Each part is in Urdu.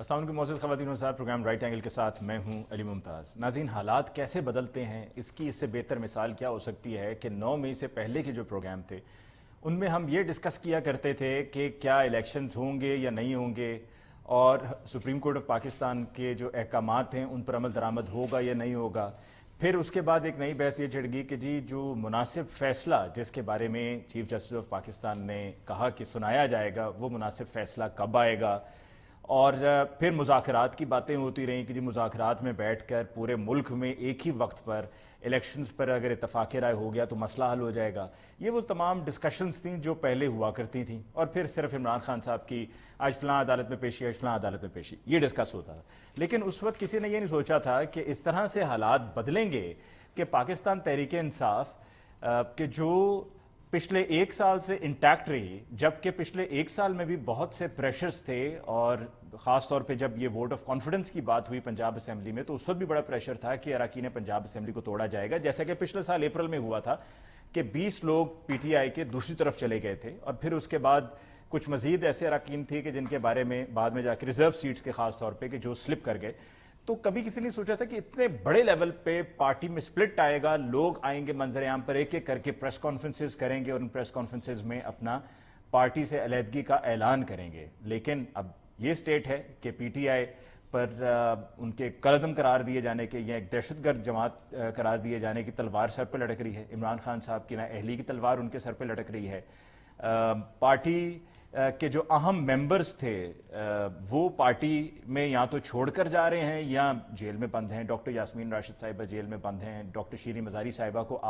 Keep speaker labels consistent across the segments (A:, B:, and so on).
A: السلام علیکم معزز خواتین و حضرات، پروگرام رائٹ اینگل کے ساتھ میں ہوں علی ممتاز۔ ناظرین، حالات کیسے بدلتے ہیں اس کی اس سے بہتر مثال کیا ہو سکتی ہے کہ 9 مئی سے پہلے کے جو پروگرام تھے ان میں ہم یہ ڈسکس کیا کرتے تھے کہ کیا الیکشنز ہوں گے یا نہیں ہوں گے، اور سپریم کورٹ آف پاکستان کے جو احکامات ہیں ان پر عمل درآمد ہوگا یا نہیں ہوگا۔ پھر اس کے بعد ایک نئی بحث یہ چڑھ گئی کہ جی جو مناسب فیصلہ جس کے بارے میں چیف جسٹس آف پاکستان نے کہا کہ سنایا جائے گا، وہ مناسب فیصلہ کب آئے گا۔ اور پھر مذاکرات کی باتیں ہوتی رہیں کہ جی مذاکرات میں بیٹھ کر پورے ملک میں ایک ہی وقت پر الیکشنز پر اگر اتفاق رائے ہو گیا تو مسئلہ حل ہو جائے گا۔ یہ وہ تمام ڈسکشنز تھیں جو پہلے ہوا کرتی تھیں، اور پھر صرف عمران خان صاحب کی آج فلاں عدالت میں پیشی، آج فلاں عدالت میں پیشی، یہ ڈسکس ہوتا تھا۔ لیکن اس وقت کسی نے یہ نہیں سوچا تھا کہ اس طرح سے حالات بدلیں گے کہ پاکستان تحریک انصاف کہ جو پچھلے ایک سال سے انٹیکٹ رہی، جبکہ پچھلے ایک سال میں بھی بہت سے پریشرز تھے، اور خاص طور پہ جب یہ ووٹ آف کانفیڈنس کی بات ہوئی پنجاب اسمبلی میں تو اس وقت بھی بڑا پریشر تھا کہ اراکین پنجاب اسمبلی کو توڑا جائے گا، جیسا کہ پچھلے سال اپریل میں ہوا تھا کہ 20 لوگ پی ٹی آئی کے دوسری طرف چلے گئے تھے، اور پھر اس کے بعد کچھ مزید ایسے اراکین تھے کہ جن کے بارے میں بعد میں جا کے ریزرو سیٹس کے خاص طور پہ کہ جو سلپ کر گئے۔ تو کبھی کسی نے سوچا تھا کہ اتنے بڑے لیول پہ پارٹی میں سپلٹ آئے گا، لوگ آئیں گے منظر عام پر ایک ایک کر کے پریس کانفرنسز کریں گے اور ان پریس کانفرنسز میں اپنا پارٹی سے علیحدگی کا اعلان کریں گے۔ لیکن اب یہ سٹیٹ ہے کہ پی ٹی آئی پر ان کے کالعدم قرار دیے جانے کے یا ایک دہشت گرد جماعت قرار دیے جانے کی تلوار سر پہ لٹک رہی ہے۔ عمران خان صاحب کی نااہلی کی تلوار ان کے سر پہ لٹک رہی ہے۔ پارٹی کے جو اہم ممبرز تھے وہ پارٹی میں یا تو چھوڑ کر جا رہے ہیں یا جیل میں بند ہیں۔ ڈاکٹر یاسمین راشد صاحبہ جیل میں بند ہیں، ڈاکٹر شیریں مزاری صاحبہ کو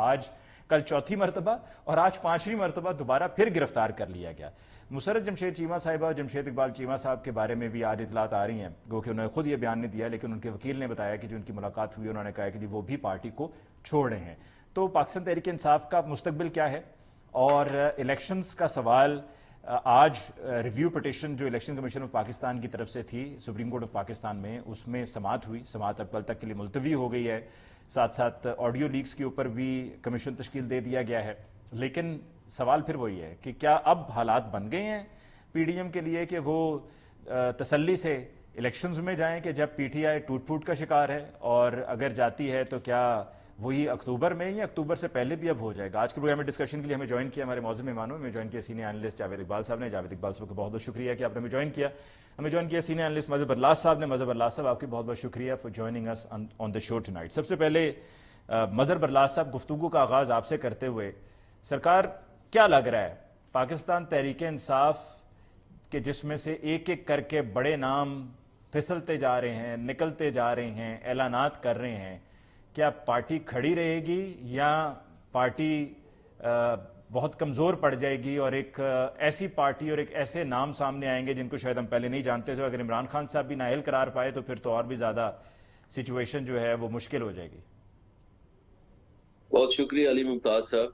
A: کل چوتھی مرتبہ اور آج 5ویں مرتبہ دوبارہ پھر گرفتار کر لیا گیا۔ مسرت جمشید چیمہ صاحبہ اور جمشید اقبال چیمہ صاحب کے بارے میں بھی آج اطلاعات آ رہی ہیں، گو کہ انہوں نے خود یہ بیان نہیں دیا، لیکن ان کے وکیل نے بتایا کہ جو ان کی ملاقات ہوئی انہوں نے کہا کہ وہ بھی پارٹی کو چھوڑ رہے ہیں۔ تو پاکستان تحریک انصاف کا مستقبل کیا ہے؟ اور الیکشنز کا سوال، آج ریویو پٹیشن جو الیکشن کمیشن آف پاکستان کی طرف سے تھی سپریم کورٹ آف پاکستان میں، اس میں سماعت ہوئی، سماعت اب کل تک کے لیے ملتوی ہو گئی ہے، ساتھ ساتھ آڈیو لیکس کے اوپر بھی کمیشن تشکیل دے دیا گیا ہے۔ لیکن سوال پھر وہی ہے کہ کیا اب حالات بن گئے ہیں پی ڈی ایم کے لیے کہ وہ تسلی سے الیکشنز میں جائیں کہ جب پی ٹی آئی ٹوٹ پھوٹ کا شکار ہے، اور اگر جاتی ہے تو کیا وہی اکتوبر میں یا اکتوبر سے پہلے بھی اب ہو جائے گا؟ آج کے پروگرام میں ڈسکشن کے لیے ہمیں جوائن کیا ہمارے معزز مہمانوں میں جوائن کیا سینئر اینالسٹ جاوید اقبال صاحب نے۔ جاوید اقبال صاحب کو بہت بہت شکریہ کہ آپ نے ہمیں جوائن کیا۔ ہمیں جوائن کیا سینئر اینالسٹ مظہر برلاس صاحب نے۔ مظہر برلاس صاحب، آپ کی بہت بہت شکریہ for joining us on the show tonight. سب سے پہلے مظہر برلاس صاحب، گفتگو کا آغاز آپ سے کرتے ہوئے، سرکار کیا لگ رہا ہے پاکستان تحریک انصاف کہ جس میں سے ایک ایک کر کے بڑے نام پھسلتے جا رہے ہیں، نکلتے جا رہے ہیں، اعلانات کر رہے ہیں، کیا پارٹی کھڑی رہے گی یا پارٹی بہت کمزور پڑ جائے گی اور ایک ایسی پارٹی اور ایک ایسے نام سامنے آئیں گے جن کو شاید ہم پہلے نہیں جانتے تھے؟ اگر عمران خان صاحب بھی نااہل قرار پائے تو پھر تو اور بھی زیادہ سچویشن جو ہے وہ مشکل ہو جائے گی۔
B: بہت شکریہ علی ممتاز صاحب۔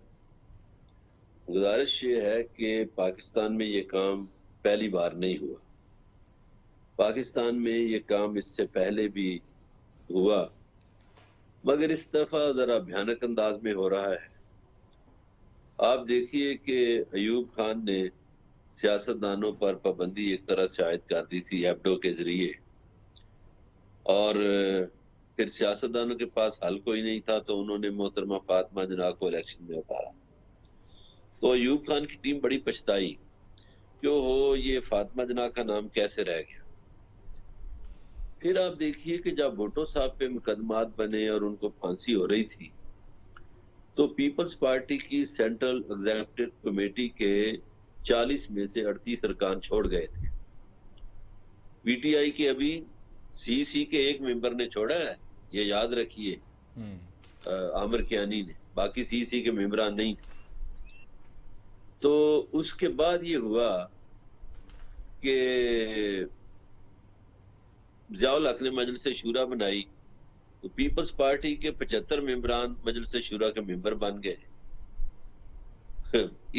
B: گزارش یہ ہے کہ پاکستان میں یہ کام پہلی بار نہیں ہوا، پاکستان میں یہ کام اس سے پہلے بھی ہوا، مگر اس دفعہ ذرا بھیانک انداز میں ہو رہا ہے۔ آپ دیکھیے کہ ایوب خان نے سیاستدانوں پر پابندی ایک طرح سے عائد کر دی تھی ایبڈو کے ذریعے، اور پھر سیاستدانوں کے پاس حل کوئی نہیں تھا تو انہوں نے محترمہ فاطمہ جناح کو الیکشن میں اتارا۔ تو ایوب خان کی ٹیم بڑی پچھتائی کہ ہو یہ فاطمہ جناح کا نام کیسے رہ گیا۔ پھر آپ دیکھیے کہ جب بھٹو صاحب پہ مقدمات بنے اور ان کو پھانسی ہو رہی تھی تو پیپلز پارٹی کی سینٹرل ایگزیکٹو کمیٹی کے 40 میں سے 38 ارکان چھوڑ گئے تھے۔ پی ٹی آئی کے ابھی سی کے ایک ممبر نے چھوڑا ہے، یہ یاد رکھیے، عامر کیانی نے، باقی سی کے ممبران نہیں تھے۔ تو اس کے بعد یہ ہوا کہ ضیاء الحق نے مجلس شورا بنائی تو پیپلز پارٹی کے 75 ممبران مجلس شورا کے ممبر بن گئے۔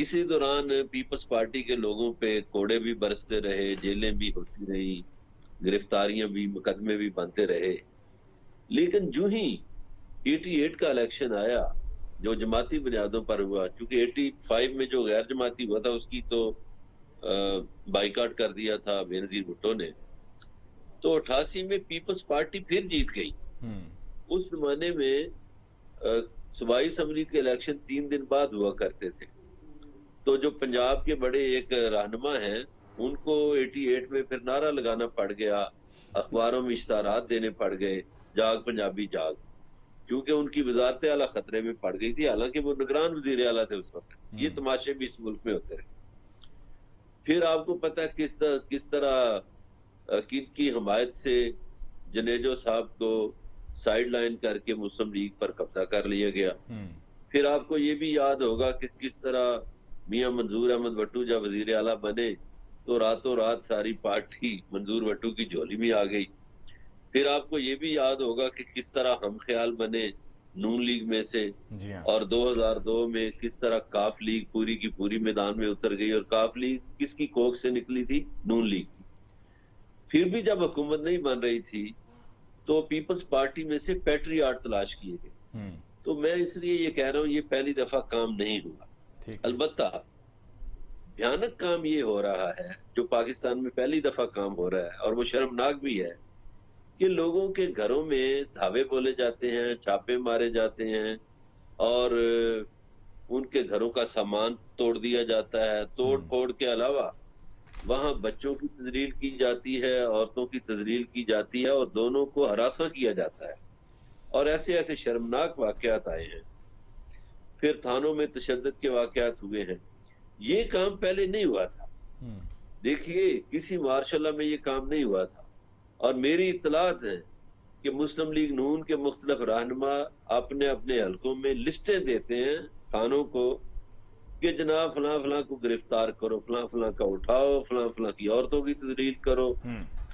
B: اسی دوران پیپلز پارٹی کے لوگوں پہ کوڑے بھی برستے رہے، جیلیں بھی ہوتی رہی، گرفتاریاں بھی، مقدمے بھی بنتے رہے۔ لیکن جو ہی 88 کا الیکشن آیا جو جماعتی بنیادوں پر ہوا، چونکہ 85 میں جو غیر جماعتی ہوا تھا اس کی تو بائیکاٹ کر دیا تھا بے نظیر بھٹو نے، تو 88 میں پیپلز پارٹی پھر جیت گئی. اس زمانے میں صوبائی اسمبلی کے الیکشن 3 دن بعد ہوا کرتے تھے. تو جو پنجاب کے بڑے ایک رہنما ہیں ان کو 88 میں پھر نعرہ لگانا پڑ گیا, اخباروں میں اشتہارات دینے پڑ گئے, جاگ پنجابی جاگ, کیونکہ ان کی وزارت اعلیٰ خطرے میں پڑ گئی تھی, حالانکہ وہ نگران وزیر اعلیٰ تھے اس وقت. یہ تماشے بھی اس ملک میں ہوتے رہے. پھر آپ کو پتہ ہے کس طرح کن کی حمایت سے جنیجو صاحب کو سائیڈ لائن کر کے مسلم لیگ پر قبضہ کر لیا گیا. پھر آپ کو یہ بھی یاد ہوگا کہ کس طرح میاں منظور احمد وٹو جب وزیر اعلیٰ بنے تو راتوں رات ساری پارٹی منظور وٹو کی جھولی میں آ گئی. پھر آپ کو یہ بھی یاد ہوگا کہ کس طرح ہم خیال بنے نون لیگ میں سے, اور 2002 میں کس طرح کاف لیگ پوری کی پوری میدان میں اتر گئی, اور کاف لیگ کس کی کوکھ سے نکلی تھی؟ نون لیگ کی. پھر بھی جب حکومت نہیں بن رہی تھی تو پیپلز پارٹی میں سے پیٹریاٹ تلاش کیے گئے. تو میں اس لیے یہ کہہ رہا ہوں یہ پہلی دفعہ کام نہیں ہوا. البتہ بھیانک کام یہ ہو رہا ہے جو پاکستان میں پہلی دفعہ کام ہو رہا ہے, اور وہ شرمناک بھی ہے, کہ لوگوں کے گھروں میں دھاوے بولے جاتے ہیں, چھاپے مارے جاتے ہیں, اور ان کے گھروں کا سامان توڑ دیا جاتا ہے. توڑ پھوڑ کے علاوہ وہاں بچوں کی تذلیل کی جاتی ہے, عورتوں کی تذلیل کی جاتی ہے, اور دونوں کو ہراساں کیا جاتا ہے, اور ایسے ایسے شرمناک واقعات آئے ہیں. پھر تھانوں میں تشدد کے واقعات ہوئے ہیں. یہ کام پہلے نہیں ہوا تھا. دیکھیے کسی مارشاء اللہ میں یہ کام نہیں ہوا تھا, اور میری اطلاعات ہے کہ مسلم لیگ نون کے مختلف رہنما اپنے اپنے حلقوں میں لسٹیں دیتے ہیں تھانوں کو کہ جناب فلاں فلاں کو گرفتار کرو, فلاں فلاں کا اٹھاؤ, فلاں فلاں کی عورتوں کی تذلیل کرو.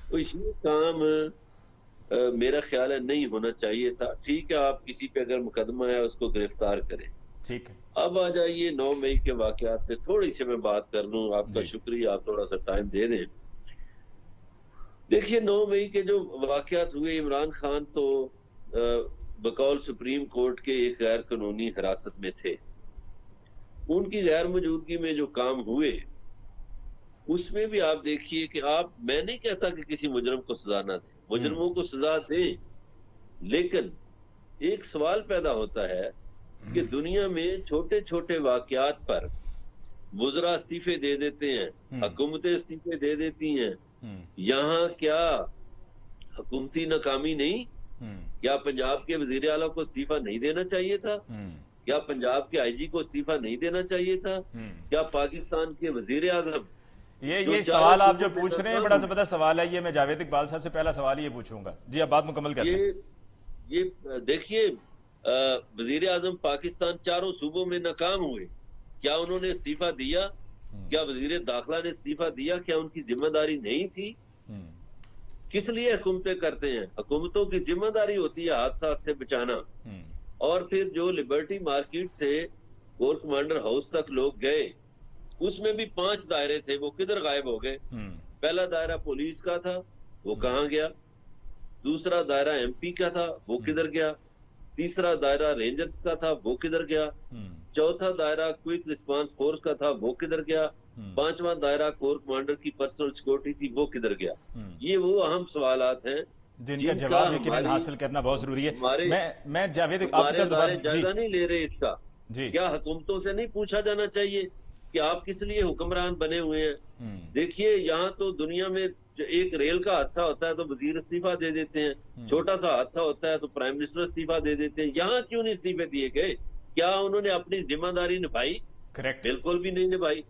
B: تو یہ کام میرا خیال ہے نہیں ہونا چاہیے تھا. ٹھیک ہے, آپ کسی پہ اگر مقدمہ ہے اس کو گرفتار کریں.
A: ٹھیک ہے,
B: اب آ جائیے 9 مئی کے واقعات پہ تھوڑی سی میں بات کر لوں. آپ کا شکریہ, آپ تھوڑا سا ٹائم دے دیں. دیکھیے 9 مئی کے جو واقعات ہوئے, عمران خان تو بقول سپریم کورٹ کے ایک غیر قانونی حراست میں تھے. ان کی غیر موجودگی میں جو کام ہوئے اس میں بھی آپ دیکھیے کہ میں نہیں کہتا کہ کسی مجرم کو سزا نہ دیں, مجرموں کو سزا دیں, لیکن ایک سوال پیدا ہوتا ہے کہ دنیا میں چھوٹے چھوٹے واقعات پر وزراء استعفے دے دیتے ہیں, حکومتیں استعفے دے دیتی ہیں. یہاں کیا حکومتی ناکامی نہیں؟ کیا پنجاب کے وزیر اعلیٰ کو استعفیٰ نہیں دینا چاہیے تھا؟ کیا پنجاب کے آئی جی کو استعفیٰ نہیں دینا چاہیے تھا؟ کیا پاکستان کے وزیر اعظم
A: یہ سوال آپ جو پوچھ رہے ہیں بڑا زبردست سوال ہے. یہ میں جاوید اقبال صاحب سے پہلا سوال یہ پوچھوں گا. جی, اب بات مکمل کر لیں.
B: یہ دیکھیے وزیر اعظم پاکستان چاروں صوبوں میں ناکام ہوئے, کیا انہوں نے استعفیٰ دیا؟ کیا وزیر داخلہ نے استعفیٰ دیا؟ کیا ان کی ذمہ داری نہیں تھی؟ کس لیے حکومتیں کرتے ہیں؟ حکومتوں کی ذمہ داری ہوتی ہے حادثات سے بچانا. اور پھر جو لبرٹی مارکیٹ سے کور کمانڈر ہاؤس تک لوگ گئے اس میں بھی 5 دائرے تھے, وہ کدھر غائب ہو گئے؟ پہلا دائرہ پولیس کا تھا, وہ کہاں گیا؟ دوسرا دائرہ ایم پی کا تھا, وہ کدھر گیا؟ تیسرا دائرہ رینجرز کا تھا, وہ کدھر گیا؟ چوتھا دائرہ کوئک ریسپانس فورس کا تھا, وہ کدھر گیا؟ 5واں دائرہ کور کمانڈر کی پرسنل سیکورٹی تھی, وہ کدھر گیا؟ یہ وہ اہم سوالات ہیں
A: جن کا جواب یقیناً حاصل کرنا بہت ضروری ہے. میں جاوید آپ کی طرف
B: جائزہ نہیں لے رہے اس کا. کیا حکومتوں سے نہیں پوچھا جانا چاہیے کہ آپ کس لیے حکمران بنے ہوئے ہیں؟ دیکھیے یہاں تو دنیا میں ایک ریل کا حادثہ ہوتا ہے تو وزیر استعفیٰ دے دیتے ہیں, چھوٹا سا حادثہ ہوتا ہے تو پرائم منسٹر استعفیٰ دے دیتے ہیں. یہاں کیوں نہیں استعفے دیے گئے؟ کیا انہوں نے اپنی ذمہ داری نبھائی؟ بالکل بھی نہیں نبھائی.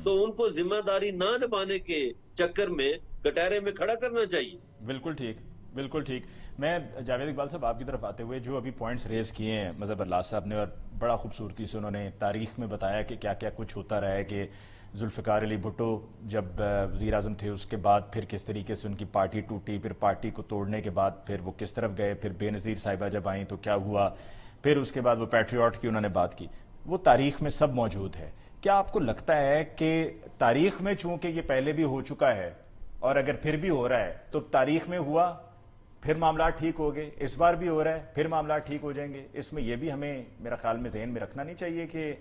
B: تو ان کو ذمہ داری نہ نبھانے کے چکر میں کٹہرے میں کھڑا کرنا چاہیے.
A: بالکل ٹھیک, بالکل ٹھیک. میں جاوید اقبال صاحب آپ کی طرف آتے ہوئے جو ابھی پوائنٹس ریز کیے ہیں مظہر اللہ صاحب نے, اور بڑا خوبصورتی سے انہوں نے تاریخ میں بتایا کہ کیا کیا کچھ ہوتا رہا ہے, کہ ذوالفقار علی بھٹو جب وزیر اعظم تھے اس کے بعد پھر کس طریقے سے ان کی پارٹی ٹوٹی, پھر پارٹی کو توڑنے کے بعد پھر وہ کس طرف گئے, پھر بے نظیر صاحبہ جب آئیں تو کیا ہوا, پھر اس کے بعد وہ پیٹریاٹ کی انہوں نے بات کی. وہ تاریخ میں سب موجود ہے. کیا آپ کو لگتا ہے کہ تاریخ میں چونکہ یہ پہلے بھی ہو چکا ہے اور اگر پھر بھی ہو رہا ہے تو تاریخ میں ہوا پھر معاملات ٹھیک ہو گئے, اس بار بھی ہو رہا ہے پھر معاملات ٹھیک ہو جائیں گے؟ اس میں یہ بھی ہمیں میرا خیال میں ذہن میں رکھنا نہیں چاہیے کہ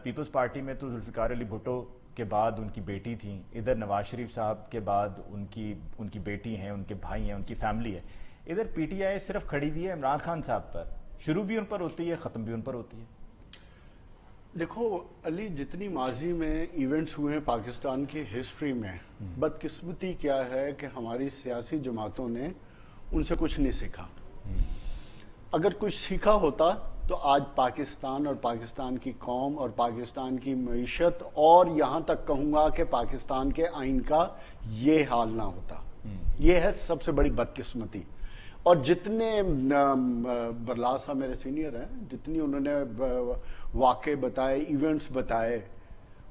A: پیپلز پارٹی میں تو ذوالفقار علی بھٹو کے بعد ان کی بیٹی تھیں, ادھر نواز شریف صاحب کے بعد ان کی بیٹی ہیں, ان کے بھائی ہیں, ان کی فیملی ہے. ادھر پی ٹی آئی صرف کھڑی ہوئی ہے عمران خان صاحب پر, شروع بھی ان پر ہوتی ہے, ختم بھی ان پر ہوتی ہے.
C: دیکھو علی, جتنی ماضی میں ایونٹس ہوئے ہیں پاکستان کی ہسٹری میں, بدقسمتی کیا ہے کہ ہماری سیاسی جماعتوں نے ان سے کچھ نہیں سیکھا. اگر کچھ سیکھا ہوتا تو آج پاکستان اور پاکستان کی قوم اور پاکستان کی معیشت اور یہاں تک کہوں گا کہ پاکستان کے آئین کا یہ حال نہ ہوتا. یہ ہے سب سے بڑی بدقسمتی. اور جتنے برلاس صاحب میرے سینئر ہیں, جتنی انہوں نے واقع بتائے, ایونٹس بتائے,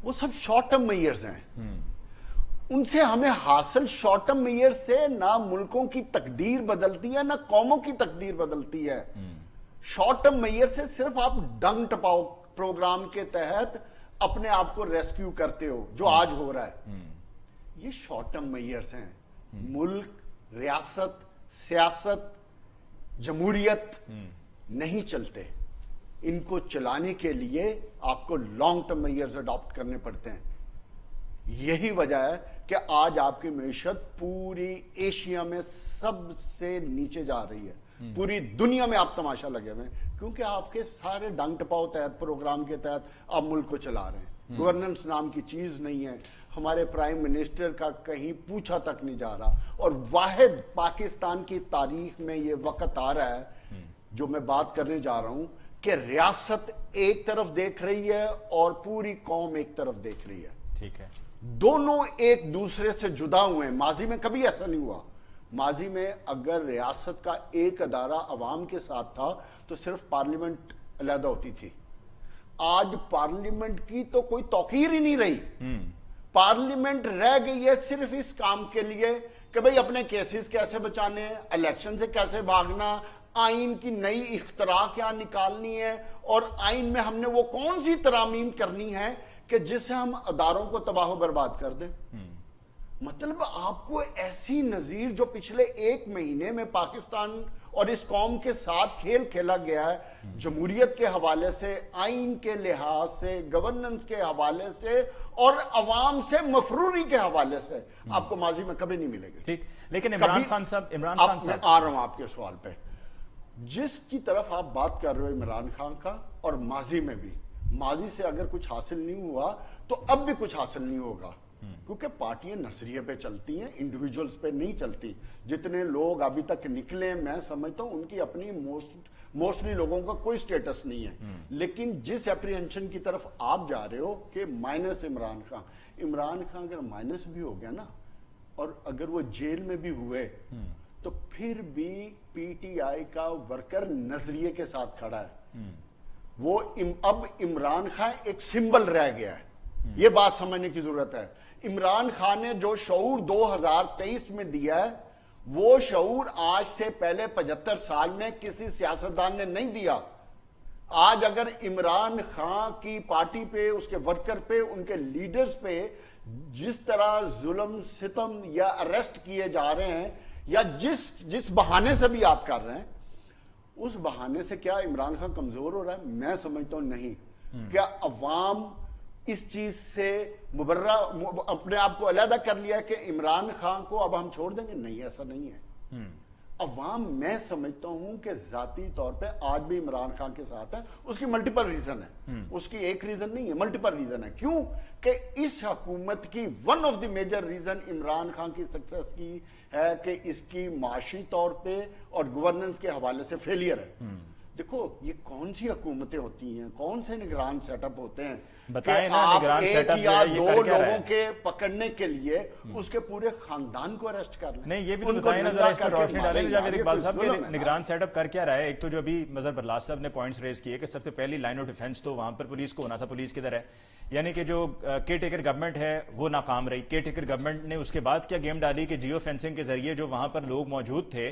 C: وہ سب شارٹ ٹرم میئرز ہیں. ان سے ہمیں حاصل شارٹ ٹرم میئر سے نہ ملکوں کی تقدیر بدلتی ہے نہ قوموں کی تقدیر بدلتی ہے. شارٹ ٹرم میئر سے صرف آپ ڈنگ ٹپاؤ پروگرام کے تحت اپنے آپ کو ریسکیو کرتے ہو, جو آج ہو رہا ہے. یہ شارٹ ٹرم میئرز ہیں. ملک, ریاست, سیاست, جمہوریت نہیں چلتے. ان کو چلانے کے لیے آپ کو لانگ ٹرم میئرز اڈاپٹ کرنے پڑتے ہیں. یہی وجہ ہے کہ آج آپ کی معیشت پوری ایشیا میں سب سے نیچے جا رہی ہے. پوری دنیا میں آپ تماشا لگے ہوئے ہیں, کیونکہ آپ کے سارے ڈنگ ٹپاؤ تحت پروگرام کے تحت آپ ملک کو چلا رہے ہیں. گورننس نام کی چیز نہیں ہے. ہمارے پرائم منسٹر کا کہیں پوچھا تک نہیں جا رہا. اور واحد پاکستان کی تاریخ میں یہ وقت آ رہا ہے جو میں بات کرنے جا رہا ہوں کہ ریاست ایک طرف دیکھ رہی ہے اور پوری قوم ایک طرف دیکھ رہی ہے.
A: ٹھیک ہے,
C: دونوں ایک دوسرے سے جدا ہوئے ہیں. ماضی میں کبھی ایسا نہیں ہوا. ماضی میں اگر ریاست کا ایک ادارہ عوام کے ساتھ تھا تو صرف پارلیمنٹ علیحدہ ہوتی تھی. آج پارلیمنٹ کی تو کوئی توقیر ہی نہیں رہی. پارلیمنٹ رہ گئی ہے صرف اس کام کے لیے کہ بھئی اپنے کیسز کیسے بچانے ہیں, الیکشن سے کیسے بھاگنا, آئین کی نئی اختراع کیا نکالنی ہے, اور آئین میں ہم نے وہ کون سی ترامیم کرنی ہے کہ جس سے ہم اداروں کو تباہ و برباد کر دیں. مطلب آپ کو ایسی نظیر جو پچھلے ایک مہینے میں پاکستان اور اس قوم کے ساتھ کھیل کھیلا گیا ہے, جمہوریت کے حوالے سے, آئین کے لحاظ سے, گورننس کے حوالے سے اور عوام سے مفروری کے حوالے سے, آپ کو ماضی میں کبھی نہیں ملے گی.
A: ٹھیک, لیکن عمران خان صاحب
C: آ رہا ہوں آپ کے سوال پہ. جس کی طرف آپ بات کر رہے ہو عمران خان کا, اور ماضی میں بھی, ماضی سے اگر کچھ حاصل نہیں ہوا تو اب بھی کچھ حاصل نہیں ہوگا. کیونکہ پارٹیاں نظریے پہ چلتی ہیں, انڈیویجولز پہ نہیں چلتی. جتنے لوگ ابھی تک نکلے میں سمجھتا ہوں ان کی اپنی موسٹلی لوگوں کا کوئی سٹیٹس نہیں ہے. لیکن جس اپریہنشن کی طرف آپ جا رہے ہو کہ مائنس عمران خان اگر مائنس بھی ہو گیا نا, اور اگر وہ جیل میں بھی ہوئے, تو پھر بھی پی ٹی آئی کا ورکر نظریے کے ساتھ کھڑا ہے. وہ اب عمران خان ایک سمبل رہ گیا ہے. یہ بات سمجھنے کی ضرورت ہے. عمران خان نے جو شعور 2023 میں دیا ہے, وہ شعور آج سے پہلے 75 سال میں کسی سیاستدان نے نہیں دیا. آج اگر عمران خان کی پارٹی پہ, اس کے ورکر پہ, ان کے لیڈرز پہ جس طرح ظلم ستم یا اریسٹ کیے جا رہے ہیں, یا جس بہانے سے بھی آپ کر رہے ہیں, اس بہانے سے کیا عمران خان کمزور ہو رہا ہے؟ میں سمجھتا ہوں نہیں. کیا عوام اس چیز سے مبرہ اپنے آپ کو علیحدہ کر لیا کہ عمران خان کو اب ہم چھوڑ دیں گے؟ نہیں, ایسا نہیں ہے. عوام میں سمجھتا ہوں کہ ذاتی طور پہ آج بھی عمران خان کے ساتھ ہے. اس کی ملٹیپل ریزن ہے, اس کی ایک ریزن نہیں ہے, ملٹیپل ریزن ہے. کیوں کہ اس حکومت کی one of the major reason Imran Khan کی سکسس کی ہے کہ اس کی معاشی طور پہ اور گورننس کے حوالے سے فیلئر ہے. دیکھو یہ کون سی حکومتیں ہوتی ہیں, کون سے نگران سیٹ اپ ہوتے ہیں
A: بتائیں
C: کہ
A: نا,
C: آپ
A: نگران سیٹ اپ
C: ایک یا
A: یہ
C: دو
A: کر کیا رہے
C: لوگوں
A: ہیں؟
C: کے پکڑنے کے لیے اس کے پورے خاندان کو اریسٹ کر لیں.
A: نہیں, یہ بھی تو بتائیں نا ذرا, اس پر روشنی ڈالیں جاوید اقبال صاحب کہ نگران سیٹ اپ کر کیا رہا ہے. ایک تو جو ابھی مظہر برلاس صاحب نے پوائنٹس ریز کیے کہ سب سے پہلی لائن آف ڈیفنس تو وہاں پر پولیس کو ہونا تھا. پولیس کدھر ہے؟ یعنی کہ جو کیئر ٹیکر گورنمنٹ ہے وہ ناکام رہی. کیئر ٹیکر گورنمنٹ نے اس کے بعد کیا گیم ڈالی کہ جیو فینسنگ کے ذریعے جو وہاں پر لوگ موجود تھے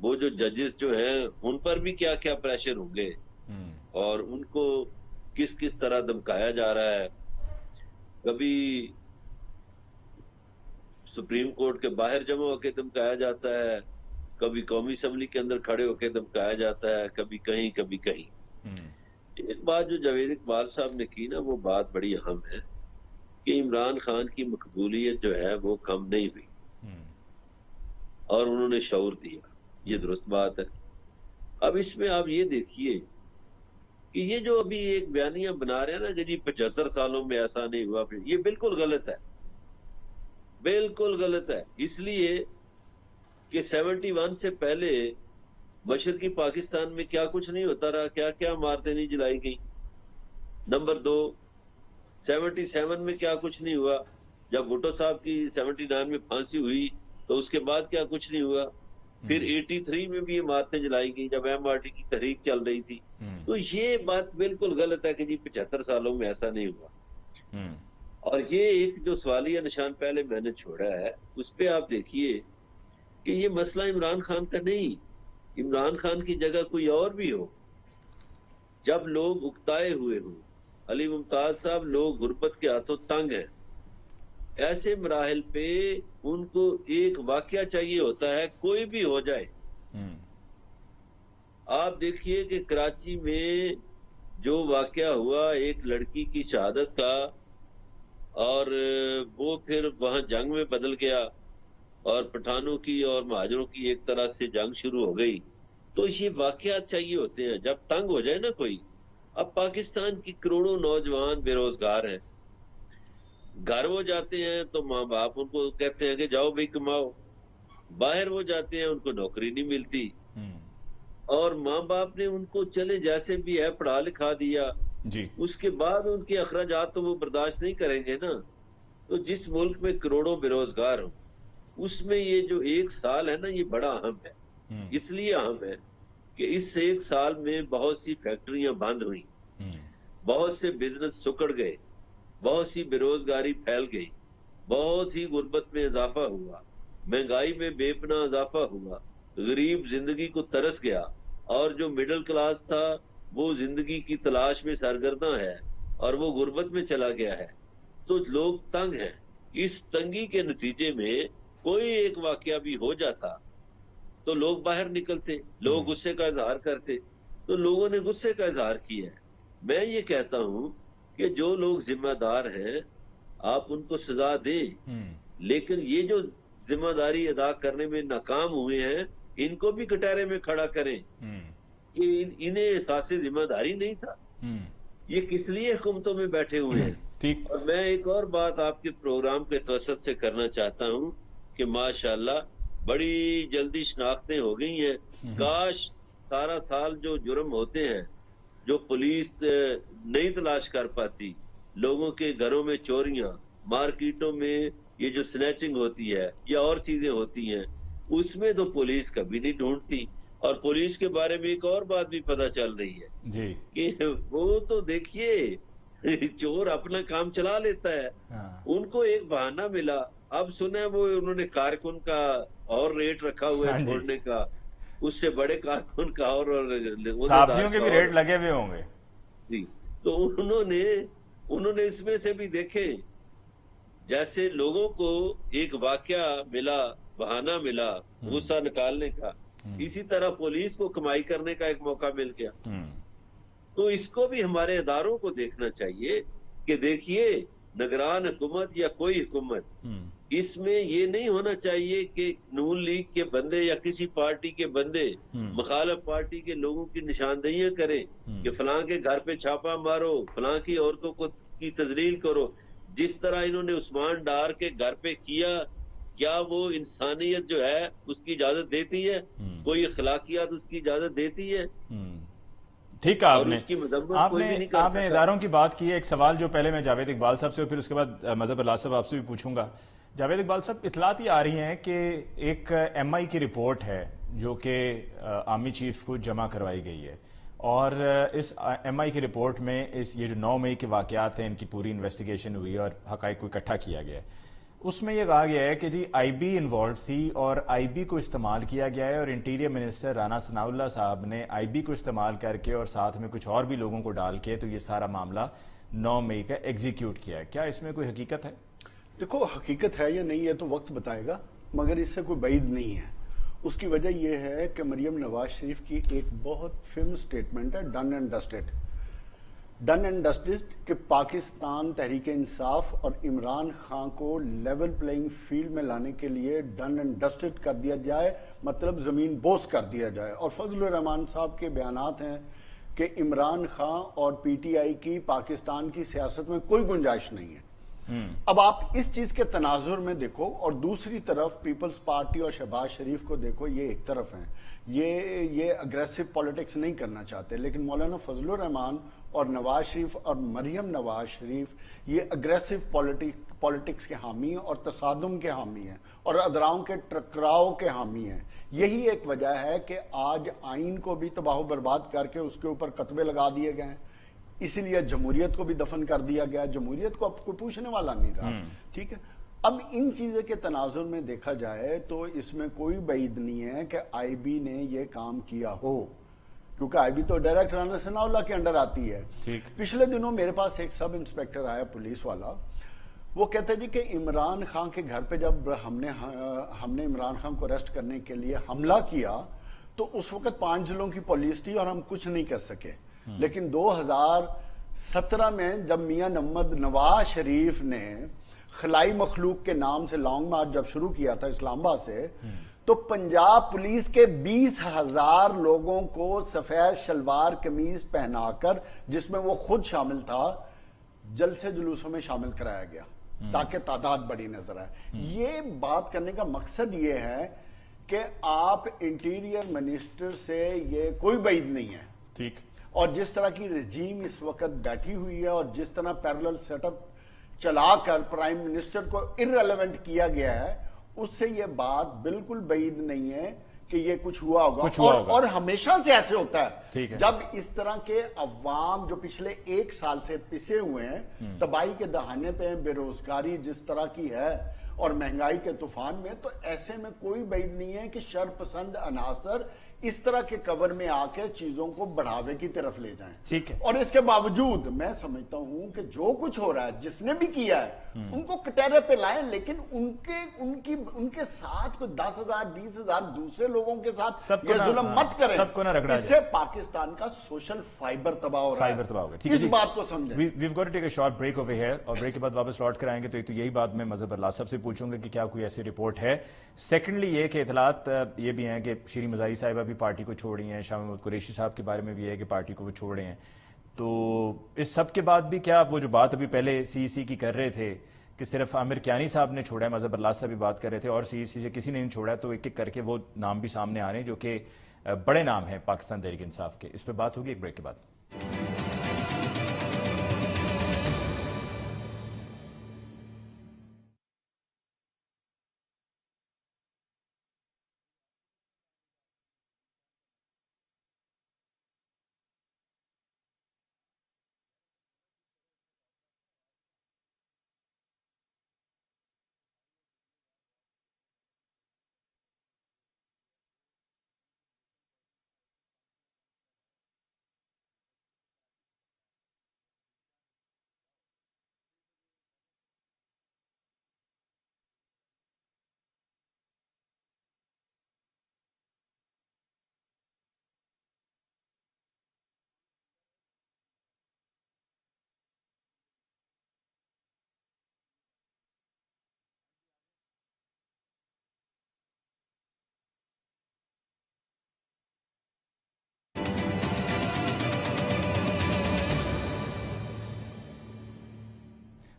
B: وہ جو ججز جو ہیں ان پر بھی کیا کیا پریشر ہوں گے اور ان کو کس کس طرح دمکایا جا رہا ہے. کبھی سپریم کورٹ کے باہر جمع ہو کے دمکایا جاتا ہے, کبھی قومی اسمبلی کے اندر کھڑے ہو کے دمکایا جاتا ہے, کبھی کہیں کبھی کہیں. ایک بات جو جاوید اقبال صاحب نے کی نا, وہ بات بڑی اہم ہے کہ عمران خان کی مقبولیت جو ہے وہ کم نہیں ہوئی اور انہوں نے شعور دیا, یہ درست بات ہے. اب اس میں آپ یہ دیکھیے کہ یہ جو ابھی ایک بیانیہ بنا رہے ہیں نا کہ جی 75 سالوں میں ایسا نہیں ہوا, پھر یہ بالکل غلط ہے, بالکل غلط ہے. اس لیے کہ 71 سے پہلے مشرقی پاکستان میں کیا کچھ نہیں ہوتا رہا, کیا کیا عمارتیں نہیں جلائی گئی. نمبر 2, 77 میں کیا کچھ نہیں ہوا, جب بھٹو صاحب کی 79 میں پھانسی ہوئی تو اس کے بعد کیا کچھ نہیں ہوا. پھر 83 میں بھی عمارتیں جلائی گئی جب ایم آر ٹی کی تحریک چل رہی تھی. تو یہ بات بالکل غلط ہے کہ جی 75 سالوں میں ایسا نہیں ہوا. اور یہ ایک جو سوالیہ نشان پہلے میں نے چھوڑا ہے, اس پہ آپ دیکھیے کہ یہ مسئلہ عمران خان کا نہیں, عمران خان کی جگہ کوئی اور بھی ہو, جب لوگ اکتائے ہوئے ہوں. علی ممتاز صاحب, لوگ غربت کے ہاتھوں تنگ ہیں, ایسے مراحل پہ ان کو ایک واقعہ چاہیے ہوتا ہے, کوئی بھی ہو جائے. آپ دیکھیے کہ کراچی میں جو واقعہ ہوا ایک لڑکی کی شہادت کا, اور وہ پھر وہاں جنگ میں بدل گیا اور پٹھانوں کی اور مہاجروں کی ایک طرح سے جنگ شروع ہو گئی. تو یہ واقعات چاہیے ہوتے ہیں جب تنگ ہو جائے نا کوئی. اب پاکستان کی کروڑوں نوجوان بے روزگار ہیں, گھر وہ جاتے ہیں تو ماں باپ ان کو کہتے ہیں کہ جاؤ بھائی کماؤ, باہر وہ جاتے ہیں ان کو نوکری نہیں ملتی, اور ماں باپ نے ان کو چلے جیسے بھی ہے پڑھا لکھا دیا, اس کے بعد ان کے اخراجات تو وہ برداشت نہیں کریں گے نا. تو جس ملک میں کروڑوں بے روزگار ہوں, اس میں یہ جو 1 سال ہے نا, یہ بڑا اہم ہے. اس لیے اہم ہے کہ اس 1 سال میں بہت سی فیکٹریاں بند ہوئیں, بہت سے بزنس سکڑ گئے, بہت سی بے روزگاری پھیل گئی, بہت ہی غربت میں اضافہ ہوا, مہنگائی میں بے پناہ اضافہ ہوا, غریب زندگی کو ترس گیا, اور جو مڈل کلاس تھا وہ زندگی کی تلاش میں سرگرداں ہے اور وہ غربت میں چلا گیا ہے. تو لوگ تنگ ہیں. اس تنگی کے نتیجے میں کوئی ایک واقعہ بھی ہو جاتا تو لوگ باہر نکلتے, لوگ غصے کا اظہار کرتے. تو لوگوں نے غصے کا اظہار کیا ہے. میں یہ کہتا ہوں کہ جو لوگ ذمہ دار ہیں آپ ان کو سزا دیں, لیکن یہ جو ذمہ داری ادا کرنے میں ناکام ہوئے ہیں ان کو بھی کٹہرے میں کھڑا کریں کہ انہیں احساس ذمہ داری نہیں تھا. یہ کس لیے حکومتوں میں بیٹھے ہوئے ہیں. اور میں ایک اور بات آپ کے پروگرام کے توسط سے کرنا چاہتا ہوں کہ ماشاءاللہ بڑی جلدی شناختیں ہو گئی ہیں. کاش سارا سال جو جرم ہوتے ہیں جو پولیس نہیں تلاش کر پاتی, لوگوں کے گھروں میں چوریاں, مارکیٹوں میں یہ جو سنیچنگ ہوتی ہے یا اور چیزیں ہوتی ہیں, اس میں تو پولیس کبھی نہیں ڈھونڈتی. اور پولیس کے بارے میں ایک اور بات بھی پتہ چل رہی ہے کہ وہ تو دیکھیے چور اپنا کام چلا لیتا ہے. ان کو ایک بہانہ ملا, اب سنا وہ انہوں نے کارکن کا اور ریٹ رکھا ہوا ہے چھوڑنے کا, اس سے بڑے کارکن کا اور
A: صحافیوں کے بھی ریٹ لگے ہوئے ہوں گے.
B: جی, تو انہوں نے اس میں سے بھی دیکھے, جیسے لوگوں کو ایک واقعہ ملا, بہانہ ملا غصہ نکالنے کا, اسی طرح پولیس کو کمائی کرنے کا ایک موقع مل گیا. تو اس کو بھی ہمارے اداروں کو دیکھنا چاہیے کہ دیکھیے نگران حکومت یا کوئی حکومت, اس میں یہ نہیں ہونا چاہیے کہ نون لیگ کے بندے یا کسی پارٹی کے بندے مخالف پارٹی کے لوگوں کی نشاندہیاں کریں کہ فلاں کے گھر پہ چھاپا مارو, فلاں کی عورتوں کو کی تذلیل کرو. جس طرح انہوں نے عثمان ڈار کے گھر پہ کیا وہ انسانیت جو ہے اس کی اجازت دیتی ہے؟ کوئی اخلاقیات اس کی اجازت دیتی ہے؟
A: ٹھیک ہے, آپ نے اداروں کی بات کی ہے. ایک سوال جو پہلے میں جاوید اقبال صاحب سے, پھر اس کے بعد مظہر اللہ صاحب آپ سے بھی پوچھوں گا. جاوید اقبال صاحب, اطلاعات یہ آ رہی ہیں کہ ایک ایم آئی کی رپورٹ ہے جو کہ آرمی چیف کو جمع کروائی گئی ہے, اور اس ایم آئی کی رپورٹ میں یہ جو 9 مئی کے واقعات ہیں ان کی پوری انویسٹیگیشن ہوئی اور حقائق کو اکٹھا کیا گیا ہے. اس میں یہ کہا گیا ہے کہ جی آئی بی انوالو تھی اور آئی بی کو استعمال کیا گیا ہے اور انٹیریئر منسٹر رانا ثناء اللہ صاحب نے آئی بی کو استعمال کر کے اور ساتھ میں کچھ اور بھی لوگوں کو ڈال کے تو یہ سارا معاملہ 9 مئی کا ایگزیکیوٹ کیا ہے. کیا اس میں کوئی حقیقت ہے؟
C: دیکھو حقیقت ہے یا نہیں ہے تو وقت بتائے گا، مگر اس سے کوئی بعید نہیں ہے. اس کی وجہ یہ ہے کہ مریم نواز شریف کی ایک بہت فیمس سٹیٹمنٹ ہے، ڈن اینڈ ڈسٹڈ. ڈن اینڈ ڈسٹڈ کہ پاکستان تحریک انصاف اور عمران خان کو لیول پلینگ فیلڈ میں لانے کے لیے ڈن اینڈ ڈسٹڈ کر دیا جائے، مطلب زمین بوس کر دیا جائے. اور فضل الرحمان صاحب کے بیانات ہیں کہ عمران خان اور پی ٹی آئی کی پاکستان کی سیاست میں کوئی گنجائش نہیں ہے. اب آپ اس چیز کے تناظر میں دیکھو، اور دوسری طرف پیپلز پارٹی اور شہباز شریف کو دیکھو، یہ ایک طرف ہیں، یہ اگریسو پولیٹکس نہیں کرنا چاہتے، لیکن مولانا فضل الرحمان اور نواز شریف اور مریم نواز شریف یہ اگریسو پولیٹکس کے حامی ہیں اور تصادم کے حامی ہیں اور ادراؤں کے ٹکراؤ کے حامی ہیں. یہی ایک وجہ ہے کہ آج آئین کو بھی تباہ و برباد کر کے اس کے اوپر کتبے لگا دیے گئے ہیں. اسی لیے جمہوریت کو بھی دفن کر دیا گیا. جمہوریت کو اب کوئی پوچھنے والا نہیں رہا. ٹھیک ہے، اب ان چیزوں کے تناظر میں دیکھا جائے تو اس میں کوئی بعید نہیں ہے کہ آئی بی نے یہ کام کیا ہو، کیونکہ آئی بی تو ڈائریکٹ رانا ثناء اللہ کے انڈر آتی ہے. پچھلے دنوں میرے پاس ایک سب انسپیکٹر آیا پولیس والا، وہ کہتے جی کہ عمران خان کے گھر پہ جب ہم نے عمران خان کو اریسٹ کرنے کے لیے حملہ کیا تو اس وقت 5 ضلعوں کی پولیس تھی اور ہم کچھ نہیں کر سکے. لیکن 2017 میں جب میاں محمد نواز شریف نے خلائی مخلوق کے نام سے لانگ مارچ جب شروع کیا تھا اسلام آباد سے، تو پنجاب پولیس کے 20,000 لوگوں کو سفید شلوار قمیض پہنا کر، جس میں وہ خود شامل تھا، جلسے جلوسوں میں شامل کرایا گیا تاکہ تعداد بڑی نظر آئے. یہ بات کرنے کا مقصد یہ ہے کہ آپ انٹیریئر منسٹر سے یہ کوئی بعید نہیں ہے.
A: ٹھیک.
C: اور جس طرح کی رجیم اس وقت بیٹھی ہوئی ہے اور جس طرح پیرلل سیٹ اپ چلا کر پرائم منسٹر کو ارریلیونٹ کیا گیا ہے، اس سے یہ بات بالکل بعید نہیں ہے کہ یہ کچھ ہوا ہوگا. اور ہمیشہ سے ایسے ہوتا ہے جب اس طرح کے عوام جو پچھلے 1 سال سے پسے ہوئے ہیں، تباہی کے دہانے پہ بے روزگاری جس طرح کی ہے اور مہنگائی کے طوفان میں، تو ایسے میں کوئی بعید نہیں ہے کہ شر پسند عناصر اس طرح کے کور میں آ کے چیزوں کو بڑھاوے کی طرف لے جائیں.
A: ٹھیک ہے.
C: اور اس کے باوجود میں سمجھتا ہوں کہ جو کچھ ہو رہا ہے، جس نے بھی کیا ہے، ان کو کٹہرے پہ لائیں، لیکن ان کے ساتھ کوئی 10,000 20,000 دوسرے لوگوں کے ساتھ یہ ظلم مت کریں.
A: سب کو نہ رگڑا
C: اس سے پاکستان کا سوشل فائبر تباہ ہو رہا ہے. اس بات کو سمجھیں.
A: We've got to take a short break over here اور بریک کے بعد واپس لوٹ کر آئیں گے. تو یہی بات میں مظہر اللہ صاحب سے پوچھوں گا کہ کیا کوئی ایسی رپورٹ ہے. سیکنڈلی یہ کہ اطلاعات یہ بھی ہیں کہ شیریں مزاری صاحبہ بھی پارٹی کو چھوڑ رہی ہیں، شاہ محمود قریشی صاحب کے بارے میں بھی ہے کہ پارٹی کو وہ چھوڑ رہے ہیں. تو اس سب کے بعد بھی کیا وہ جو بات ابھی پہلے سی کی کر رہے تھے کہ صرف عامر کیانی صاحب نے چھوڑا ہے، مظہر اللہ صاحب بھی بات کر رہے تھے اور سی سے کسی نے نہیں چھوڑا ہے، تو ایک ایک کر کے وہ نام بھی سامنے آ رہے ہیں جو کہ بڑے نام ہیں پاکستان تحریک انصاف کے. اس پہ بات ہوگی ایک بریک کے بعد.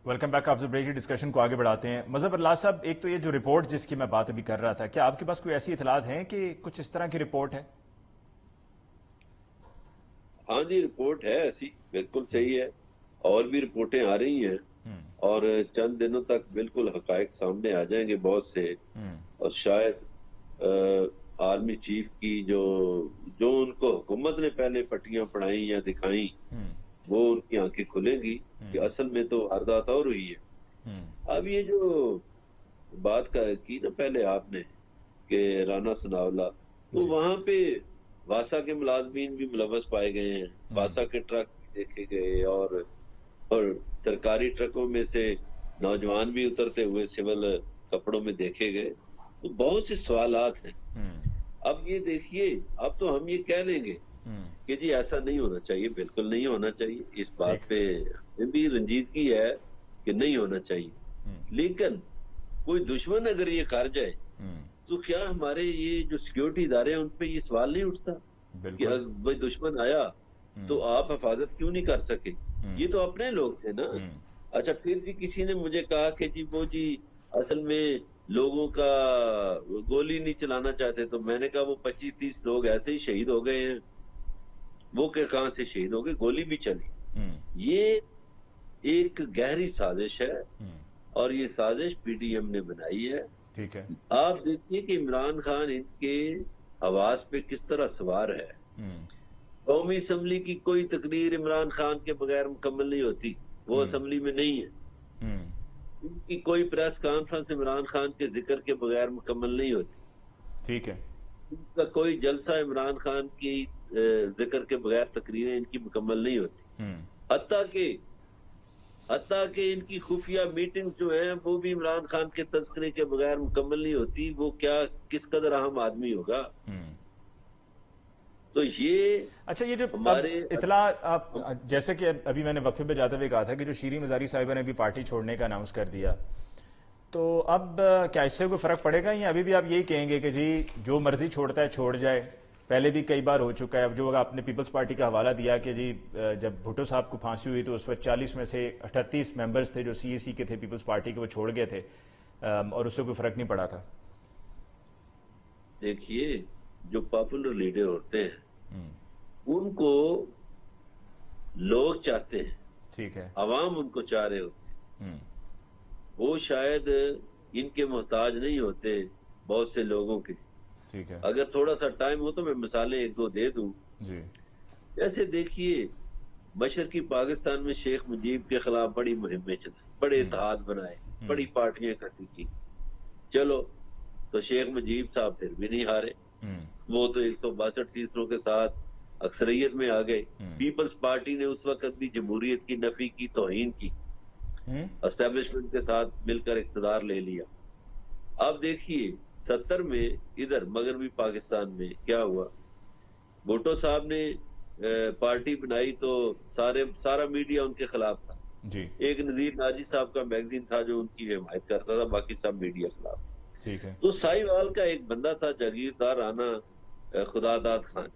A: Welcome back. After break discussion کو آگے بڑھاتے ہیں. مظہر اللہ صاحب، ایک تو یہ جو رپورٹ جس کی میں بات ابھی کر رہا تھا، کیا آپ کے پاس کوئی ایسی اطلاعات ہیں کہ کچھ اس طرح کی رپورٹ ہے؟
B: ہاں جی، رپورٹ ہے ایسی، بالکل صحیح ہے. اور بھی رپورٹیں آ رہی ہیں اور چند دنوں تک بالکل حقائق سامنے آ جائیں گے بہت سے. اور شاید آرمی چیف کی جو ان کو حکومت نے پہلے پٹیاں پڑھائیں یا دکھائیں، وہ ان کی آنکھیں کھلیں گی کہ اصل میں تو واردات اور ہوئی ہے. اب یہ جو بات کی نا پہلے آپ نے کہ رانا ثناءاللہ، تو وہاں پہ واسا کے ملازمین بھی ملوث پائے گئے ہیں، واسا کے ٹرک دیکھے گئے، اور سرکاری ٹرکوں میں سے نوجوان بھی اترتے ہوئے سول کپڑوں میں دیکھے گئے. تو بہت سے سوالات ہیں. اب یہ دیکھیے، اب تو ہم یہ کہہ لیں گے کہ جی ایسا نہیں ہونا چاہیے، بالکل نہیں ہونا چاہیے. اس بات پہ ہمیں بھی رنجیدگی ہے کہ نہیں ہونا چاہیے. لیکن کوئی دشمن اگر یہ کر جائے تو کیا ہمارے یہ جو سیکیورٹی ادارے ہیں ان پہ یہ سوال نہیں اٹھتا کہ بھائی دشمن آیا تو آپ حفاظت کیوں نہیں کر سکے؟ یہ تو اپنے لوگ تھے نا. اچھا پھر جی کسی نے مجھے کہا کہ جی وہ جی اصل میں لوگوں کا گولی نہیں چلانا چاہتے، تو میں نے کہا وہ 25-30 لوگ ایسے ہی شہید ہو گئے ہیں. وہ کہ کہاں سے شہید ہو گئے؟ گولی بھی چلی. یہ ایک گہری سازش ہے، اور یہ سازش پی ڈی ایم نے بنائی ہے.
A: ٹھیک ہے.
B: آپ دیکھیے کہ عمران خان ان کے حواس پہ کس طرح سوار ہے. قومی اسمبلی کی کوئی تقریر عمران خان کے بغیر مکمل نہیں ہوتی، وہ اسمبلی میں نہیں ہے. ان کی کوئی پریس کانفرنس عمران خان کے ذکر کے بغیر مکمل نہیں ہوتی.
A: ٹھیک ہے.
B: ان کا کوئی جلسہ عمران خان کی ذکر کے بغیر تقریریں ان کی مکمل نہیں ہوتی. حتیٰ کہ ان کی خفیہ میٹنگز جو ہیں وہ بھی عمران خان کے تذکرے کے بغیر مکمل نہیں ہوتی. وہ کیا کس قدر اہم آدمی ہوگا. تو یہ
A: اچھا، یہ جو اطلاع آپ جیسے کہ ابھی میں نے وقفے پہ جاتے ہوئے کہا تھا کہ جو شیریں مزاری صاحبہ نے بھی پارٹی چھوڑنے کا اناؤنس کر دیا، تو اب کیا اس سے کوئی فرق پڑے گا، یا ابھی بھی آپ یہی کہیں گے کہ جی جو مرضی چھوڑتا ہے چھوڑ جائے؟ پہلے بھی کئی بار ہو چکا ہے. اب جو آپ نے پیپلز پارٹی کا حوالہ دیا کہ جی جب بھٹو صاحب کو پھانسی ہوئی تو اس وقت 40 میں سے 38 ممبرز تھے جو سی اے سی کے تھے پیپلز پارٹی کے، وہ چھوڑ گئے تھے اور اس سے کوئی فرق نہیں پڑا تھا.
B: دیکھیے جو پاپولر لیڈر ہوتے ہیں ان کو لوگ چاہتے ہیں،
A: ٹھیک ہے،
B: عوام ان کو چاہ رہے ہوتے ہیں. وہ شاید ان کے محتاج نہیں ہوتے بہت سے لوگوں کے.
A: ٹھیک ہے.
B: اگر تھوڑا سا ٹائم ہو تو میں مثالیں 1-2 دے دوں.
A: جی.
B: جیسے دیکھیے مشرقی پاکستان میں شیخ مجیب کے خلاف بڑی مہمیں چلائی، بڑے اتحاد بنائے، بڑی پارٹیاں اکٹھی کی. چلو تو شیخ مجیب صاحب پھر بھی نہیں ہارے، وہ تو 162 سیٹوں کے ساتھ اکثریت میں آ گئے. پیپلز پارٹی نے اس وقت بھی جمہوریت کی نفی کی، توہین کی، اسٹیبلشمنٹ کے ساتھ مل کر اقتدار لے لیا. اب دیکھیے 70 میں ادھر مغربی پاکستان میں کیا ہوا. بھٹو صاحب نے پارٹی بنائی تو سارا میڈیا ان کے خلاف تھا.
A: جی. ایک
B: نذیر ناجی صاحب کا میگزین تھا جو ان کی حمایت کرتا تھا، باقی سب میڈیا خلاف.
A: ٹھیک ہے.
B: تو سائیوال کا ایک بندہ تھا جاگیردار رانا خداداد خان.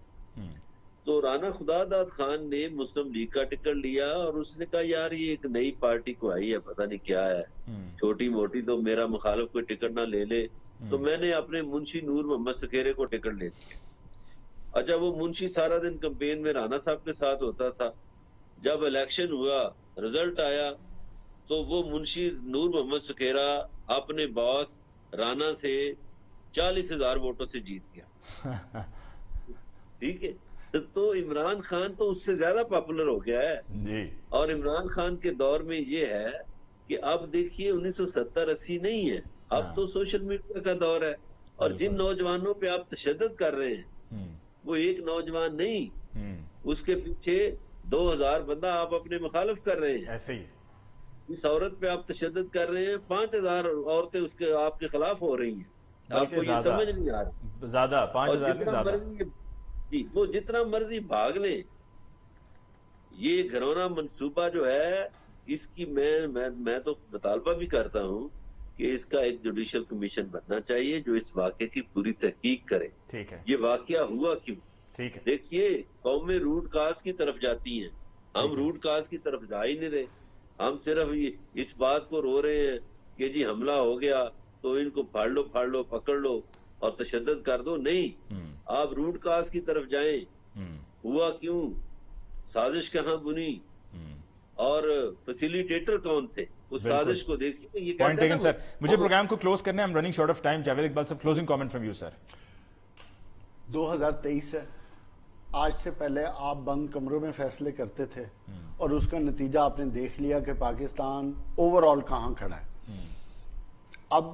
B: تو رانا خداداد خان نے مسلم لیگ کا ٹکٹ لیا اور اس نے کہا یار یہ ایک نئی پارٹی کو آئی ہے، پتہ نہیں کیا ہے، چھوٹی موٹی تو میرا مخالف کوئی ٹکٹ نہ لے لے. تو میں نے اپنے منشی نور محمد سکھیرے کو ٹکٹ لے دیا. اچھا وہ منشی سارا دن کمپین میں رانا صاحب کے ساتھ ہوتا تھا. جب الیکشن ہوا، رزلٹ آیا، تو وہ منشی نور محمد سکھیرا اپنے باس رانا سے 40,000 ووٹوں سے جیت گیا. ٹھیک ہے. تو عمران خان تو اس سے زیادہ پاپولر ہو گیا ہے.
A: جی.
B: اور عمران خان کے دور میں یہ ہے کہ اب دیکھیے 1970-80 نہیں ہے، اب تو سوشل میڈیا کا دور ہے. اور جن نوجوانوں پہ آپ تشدد کر رہے ہیں وہ ایک نوجوان نہیں، اس کے پیچھے 2,000 بندہ آپ اپنے مخالف کر رہے ہیں.
A: ایسے ہی
B: اس عورت پہ آپ تشدد کر رہے ہیں، 5,000 عورتیں اس کے آپ کے خلاف ہو رہی ہیں. آپ کو یہ سمجھ نہیں آ رہا.
A: زیادہ 5,000 نہیں، زیادہ.
B: جی وہ جتنا مرضی بھاگ لیں، یہ گھرونہ منصوبہ جو ہے اس کی میں تو مطالبہ بھی کرتا ہوں کہ اس کا ایک جوڈیشل کمیشن بننا چاہیے جو اس واقعے کی پوری تحقیق کرے.
A: ٹھیک ہے.
B: یہ واقعہ ہوا کیوں؟
A: ٹھیک ہے.
B: دیکھیے قومیں روٹ کاز کی طرف جاتی ہیں، ہم روٹ کاز کی طرف جا ہی نہیں رہے. ہم صرف اس بات کو رو رہے ہیں کہ جی حملہ ہو گیا تو ان کو پھاڑ لو پکڑ لو اور تشدد کر دو. نہیں، آپ روٹ کاز کی طرف جائیں. ہوا کیوں؟ سازش کہاں بنی؟ اور فیسیلیٹیٹر کون تھے اس سازش کو؟ دیکھیے یہ کہتے ہیں
A: سر مجھے پروگرام کو کلوز کرنا ہے. I'm running short of time. Javed Iqbal صاحب closing comment from you sir.
C: 2023 ہے، آج سے پہلے آپ بند کمروں میں فیصلے کرتے تھے اور اس کا نتیجہ آپ نے دیکھ لیا کہ پاکستان اوور آل کہاں کھڑا ہے. اب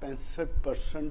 C: 65%